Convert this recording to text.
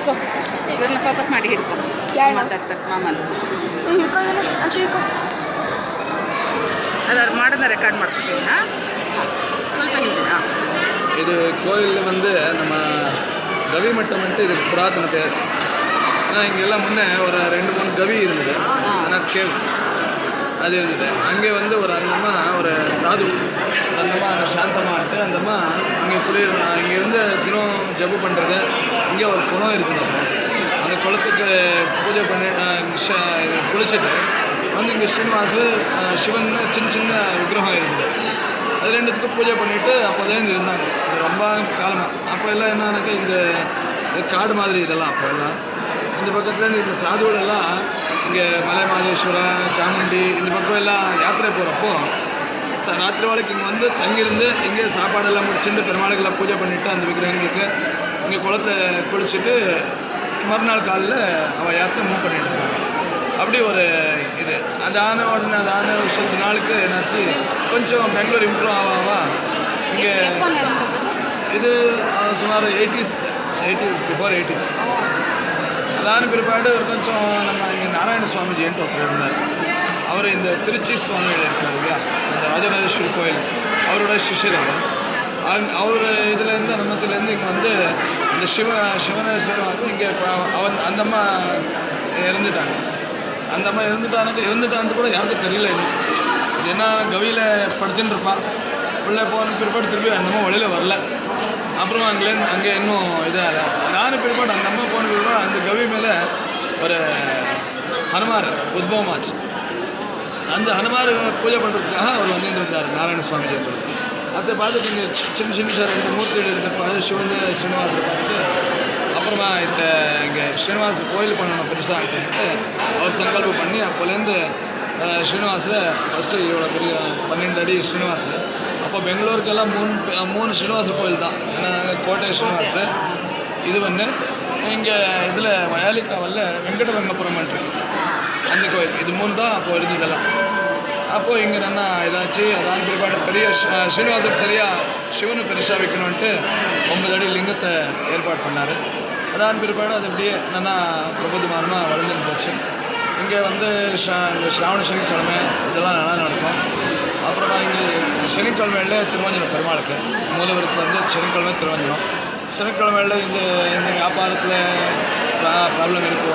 ಹಿಡ್ಕೊ ಇವ್ರನ್ನ ಫೋಕಸ್ ಮಾಡಿ ಹಿಡ್ಕೊ ಮಾತಾಡ್ತಾರೆ ಮಾಮನ್ ಅದಾದ್ರು ಮಾಡೋದನ್ನ ರೆಕಾರ್ಡ್ ಮಾಡ್ಕೊತೀನಿ. ಸ್ವಲ್ಪ ಹಿಂದೆ இது கோயில் வந்து நம்ம கவிமட்டம்ன்ட்டு இதுக்கு புராதன பேர். ஆனால் இங்கெல்லாம் முன்னே ஒரு 2-3 கவி இருந்தது. ஆனால் கேவ்ஸ் அது இருந்தது. அங்கே வந்து ஒரு அந்தம்மா ஒரு சாது அந்தம்மா அந்த சாந்தமான்ட்டு அந்தம்மா அங்கே குளிரணும். இங்கேருந்து தினம் ஜபு பண்ணுறது. இங்கே ஒரு குளம் இருக்குது. அந்த குளத்துக்கு பூஜை பண்ணி குளிச்சுட்டு வந்து இங்கே ஸ்ரீனிவாசர் சிவன் சின்ன விக்கிரகம் இருக்குது. அது ரெண்டுத்துக்கும் பூஜை பண்ணிவிட்டு அப்போதான் இருந்தாங்க. அது ரொம்ப காலமாக. அப்போ எல்லாம் என்னன்னாக்கா இந்த காடு மாதிரி இதெல்லாம் அப்போ எல்லாம் இந்த பக்கத்துலேருந்து இந்த சாதுகளெல்லாம் இங்கே மலை மாதேஸ்வரம் சாமுண்டி இந்த பக்கம் எல்லாம் யாத்திரை போகிறப்போ ராத்திரி வேலைக்கு இங்கே வந்து தங்கியிருந்து இங்கே சாப்பாடெல்லாம் முடிச்சுட்டு பெருமாளுக்கெல்லாம் பூஜை பண்ணிவிட்டு அந்த விக்கிரகங்களுக்கு இங்கே குளத்தை குளிச்சுட்டு மறுநாள் காலையில் அவள் யாத்திரை மூவ் பண்ணிட்டு இருக்காங்க. அப்படி ஒரு இது அதான உடனே அதான ஒரு சில நாளுக்கு என்னாச்சு கொஞ்சம் பெங்களூர் இம்ப்ரூவ் ஆவா இங்கே இது சுமார் 80s பிஃபோர் 80s. அதான பிற்பாடு ஒரு கொஞ்சம் நம்ம இங்கே நாராயண சுவாமிஜின்ட்டு ஒருத்தர் இருந்தார். அவர் இந்த திருச்சி சுவாமிகள் இருக்கார் இல்லையா, அந்த ராஜராஜேஸ்வரி கோயில் அவரோட சிஷ்யர் அவர் இதுலேருந்து அனுமத்திலேருந்து இங்கே வந்து இந்த சிவனேஸ்வரம் இங்கே அந்த அம்மா இறந்துட்டாங்க. அந்த அம்மா இருந்துட்டான்னு கூட யாருக்கும் தெரியல. இது என்ன கவியில் படிச்சுட்டு இருப்பான். உள்ளே போன பிற்பாடு திருப்பி அந்த அம்மா வழியில் வரல. அப்புறம் அங்கே இன்னும் இதாக நானும் பிற்பாடு அந்த அம்மா போன பிற்பாடு அந்த கவி மேலே ஒரு ஹனுமார் உத்பவம் ஆச்சு. அந்த ஹனுமார் பூஜை பண்ணுறதுக்காக அவர் வந்துட்டு இருந்தார் நாராயண சுவாமிஜி. அதை பார்த்துட்டு இங்கே சின்ன 2 மூர்த்திகள் இருந்தப்போ அது ஸ்ரீனிவாசரை பார்த்து அப்புறமா இந்த இங்கே ஸ்ரீனிவாச கோயில் பண்ணணும் பெருசாக அப்படின்ட்டு அவர் சங்கல்பம் பண்ணி அப்போலேருந்து ஸ்ரீனிவாசரை ஃபஸ்ட்டு இவ்வளோ பெரிய 12 அடி ஸ்ரீனிவாசர். அப்போ பெங்களூருக்கெல்லாம் 3 ஸ்ரீனிவாச கோயில் தான். ஏன்னா கோட்டை ஸ்ரீனிவாசர் இது ஒன்று, இங்கே இதில் வயாலிக்காவில் வெங்கடரங்கபுரம் அந்த கோயில், இது 3 தான் அப்போது இருந்ததெல்லாம். அப்போது இங்கே நல்லா இதாச்சு. அதான் பிற்பாடு பெரிய ஸ்ரீனிவாசருக்கு சரியாக சிவனை பெருசாக வைக்கணுன்ட்டு 9 அடி லிங்கத்தை ஏற்பாடு பண்ணார். அதான் பிற்பாடு அது அப்படியே நல்லா பிரபுதமானமாக வளர்ந்துன்னு போச்சு. இங்கே வந்து இந்த ஸ்ராவண சனிக்கிழமை இதெல்லாம் நல்லா நடக்கும். அப்புறமா இங்கே சனிக்கிழமையில் திருவஞ்சனம் பெருமாளுக்கு மூலவருக்கு வந்து சனிக்கிழமை திருவஞ்சனம். சனிக்கிழமையில் இந்த வியாபாரத்தில் ப்ராப்ளம் இருக்குது.